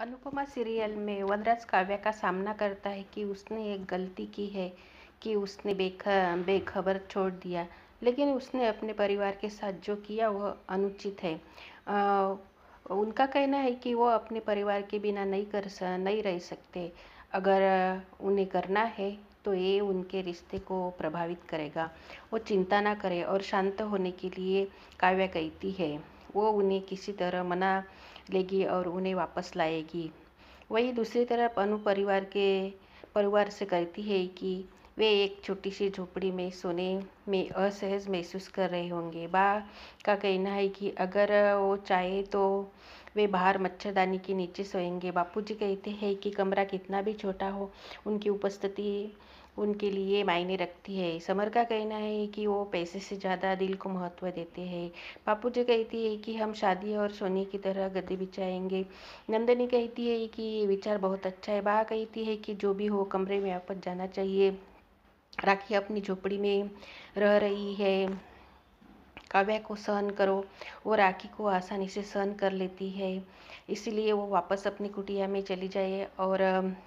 Anupama serial में वनराज काव्या का सामना करता है कि उसने एक गलती की है कि उसने बेखबर छोड़ दिया, लेकिन उसने अपने परिवार के साथ जो किया वह अनुचित है। उनका कहना है कि वो अपने परिवार के बिना नहीं रह सकते। अगर उन्हें करना है तो ये उनके रिश्ते को प्रभावित करेगा। वो चिंता ना करे और शांत होने के लिए काव्या कहती है वो उन्हें किसी तरह मना लेगी और उन्हें वापस लाएगी। वहीं दूसरी तरफ अनु परिवार से कहती है कि वे एक छोटी सी झोपड़ी में सोने में असहज महसूस कर रहे होंगे। बा का कहना है कि अगर वो चाहे तो वे बाहर मच्छरदानी के नीचे सोएंगे। बापूजी कहते हैं कि कमरा कितना भी छोटा हो, उनकी उपस्थिति उनके लिए मायने रखती है। समर का कहना है कि वो पैसे से ज़्यादा दिल को महत्व देते हैं। बापूजी कहती है कि हम शादी और सोने की तरह गद्दे बिछाएंगे। नंदनी कहती है कि ये विचार बहुत अच्छा है। बा कहती है कि जो भी हो कमरे में वापस जाना चाहिए। राखी अपनी झोपड़ी में रह रही है। काव्या को सहन करो, वो राखी को आसानी से सहन कर लेती है, इसलिए वो वापस अपनी कुटिया में चली जाए। और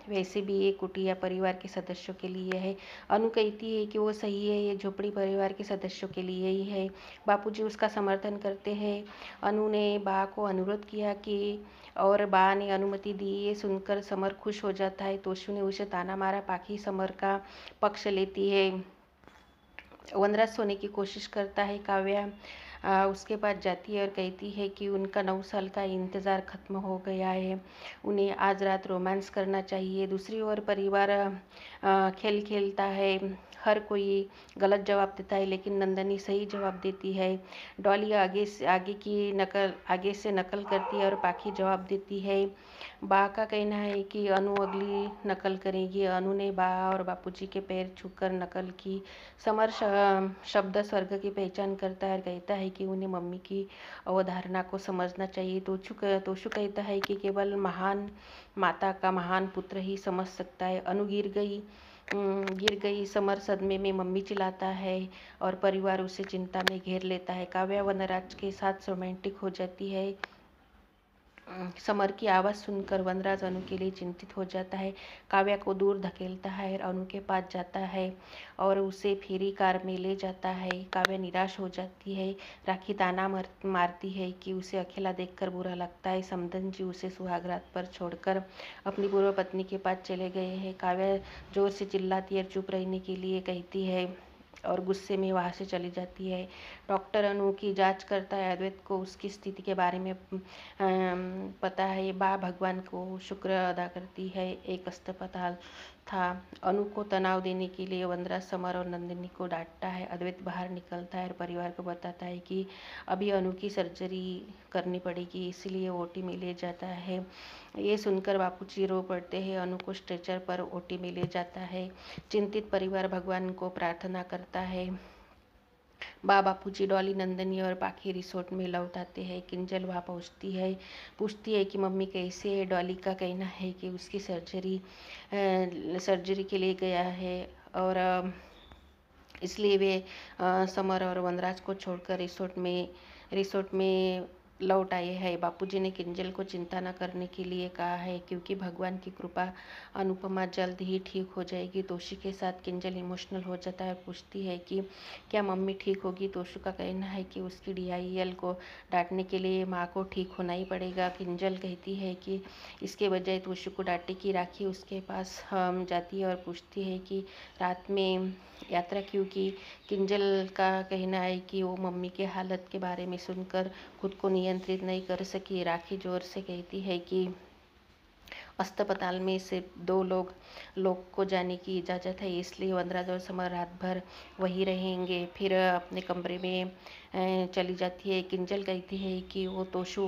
वैसे भी ये कुटिया परिवार के सदस्यों के लिए है। अनु कहती है कि वो सही है, ये झोपड़ी परिवार के सदस्यों के लिए ही है। बापूजी उसका समर्थन करते हैं। अनु ने बा को अनुरोध किया कि और बा ने अनुमति दी। ये सुनकर समर खुश हो जाता है। तोशु ने उसे ताना मारा। पाखी समर का पक्ष लेती है। वनराज सोने की कोशिश करता है। काव्या उसके पास जाती है और कहती है कि उनका 9 साल का इंतज़ार ख़त्म हो गया है, उन्हें आज रात रोमांस करना चाहिए। दूसरी ओर परिवार खेल खेलता है। हर कोई गलत जवाब देता है, लेकिन नंदनी सही जवाब देती है। डॉली आगे से नकल करती है और पाखी जवाब देती है। बा का कहना है कि अनु अगली नकल करेगी। अनु ने बा और बापूजी के पैर छूकर नकल की। समर शब्द स्वर्ग की पहचान करता है और कहता है कि उन्हें मम्मी की अवधारणा को समझना चाहिए। तोशु कहता है कि केवल महान माता का महान पुत्र ही समझ सकता है। अनु गिर गई। समर सदमे में मम्मी चिल्लाता है और परिवार उसे चिंता में घेर लेता है। काव्या वनराज के साथ रोमांटिक हो जाती है। समर की आवाज़ सुनकर वनराज अनु के लिए चिंतित हो जाता है। काव्या को दूर धकेलता है और अनु के पास जाता है और उसे फेरी कार में ले जाता है। काव्या निराश हो जाती है। राखी ताना मारती है कि उसे अकेला देखकर बुरा लगता है। समदन जी उसे सुहागरात पर छोड़कर अपनी पूर्व पत्नी के पास चले गए हैं। काव्या जोर से चिल्लाती है और चुप रहने के लिए कहती है और गुस्से में वहाँ से चली जाती है। डॉक्टर अनु की जांच करता है। अद्वैत को उसकी स्थिति के बारे में पता है। बा भगवान को शुक्र अदा करती है, एक अस्पताल था। अनु को तनाव देने के लिए वनराज समर और नंदिनी को डांटता है। अद्वैत बाहर निकलता है और परिवार को बताता है कि अभी अनु की सर्जरी करनी पड़ेगी, इसलिए ओटी में ले जाता है। ये सुनकर बापूजी रो पड़ते हैं। अनु को स्ट्रेचर पर ओटी में ले जाता है। चिंतित परिवार भगवान को प्रार्थना करता है। बापूजी, डॉली, नंदनी और पाखी रिसोर्ट में लौट आते हैं। किंजल वहाँ पहुँचती है, पूछती है कि मम्मी कैसे है। डॉली का कहना है कि उसकी सर्जरी के लिए गया है और इसलिए वे समर और वनराज को छोड़कर रिसोर्ट में लौट आए हैं। बापूजी ने किंजल को चिंता न करने के लिए कहा है, क्योंकि भगवान की कृपा अनुपमा जल्द ही ठीक हो जाएगी। तोशी के साथ किंजल इमोशनल हो जाता है और पूछती है कि क्या मम्मी ठीक होगी। तोशु का कहना है कि उसकी DIL को डांटने के लिए माँ को ठीक होना ही पड़ेगा। किंजल कहती है कि इसके बजाय तोशु को डांटे की। राखी उसके पास जाती है और पूछती है कि रात में यात्रा क्यों की। किंजल का कहना है कि वो मम्मी के हालत के बारे में सुनकर खुद को नियंत्रित नहीं कर सकी। राखी जोर से कहती है कि अस्पताल में सिर्फ 2 लोग को जाने की इजाज़त है, इसलिए वनराज और समर रात भर वहीं रहेंगे। फिर अपने कमरे में चली जाती है। किंजल कहती है कि वो तोशु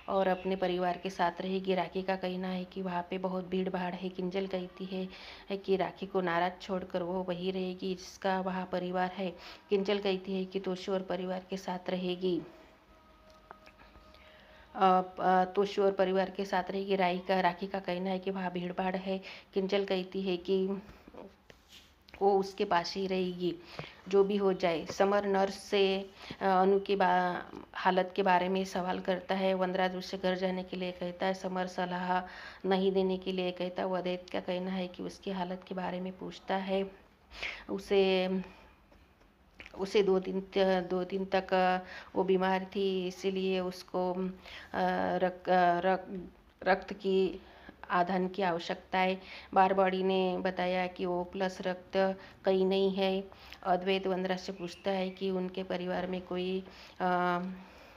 और अपने परिवार के साथ रहेगी। राखी का कहना है कि वहाँ पे बहुत भीड़ भाड़ है। किंजल कहती है कि राखी को नाराज छोड़कर वो वहीं रहेगी जिसका वहाँ परिवार है। किंजल कहती है कि तोशु और परिवार के साथ रहेगी। तोशु और परिवार के साथ रहेगी। राखी का कहना है कि वहाँ भीड़ भाड़ है। किंजल कहती है कि वो उसके पास ही रहेगी, जो भी हो जाए। समर नर्स से अनु की हालत के बारे में सवाल करता है। वनराज उससे घर जाने के लिए कहता है। समर सलाह नहीं देने के लिए कहता है। वदैत का कहना है कि उसकी हालत के बारे में पूछता है। उसे उसे 2 दिन तक वो बीमार थी, इसीलिए उसको रक्त की आधान की आवश्यकता है। बारबॉडी ने बताया कि ओ प्लस रक्त कहीं नहीं है। अद्वैत वनराज से पूछता है कि उनके परिवार में कोई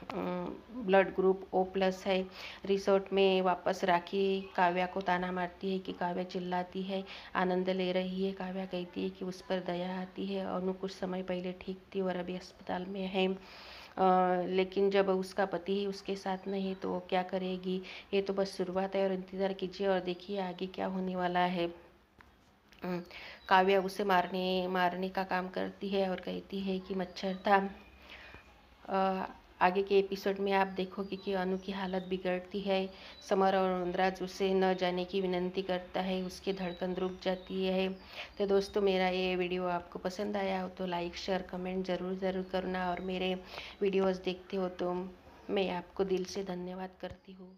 ब्लड ग्रुप ओ प्लस है। रिसोर्ट में वापस राखी काव्या को ताना मारती है कि काव्या चिल्लाती है, आनंद ले रही है। काव्या कहती है कि उस पर दया आती है। अनु कुछ समय पहले ठीक थी और अभी अस्पताल में है, लेकिन जब उसका पति ही उसके साथ नहीं तो वो क्या करेगी। ये तो बस शुरुआत है और इंतज़ार कीजिए और देखिए आगे क्या होने वाला है। काव्या उसे मारने का काम करती है और कहती है कि मच्छर था। आगे के एपिसोड में आप देखोगे कि अनु की हालत बिगड़ती है। समर और वनराज उसे न जाने की विनती करता है, उसकी धड़कन रुक जाती है। तो दोस्तों, मेरा ये वीडियो आपको पसंद आया हो तो लाइक शेयर कमेंट ज़रूर करना, और मेरे वीडियोस देखते हो तो मैं आपको दिल से धन्यवाद करती हूँ।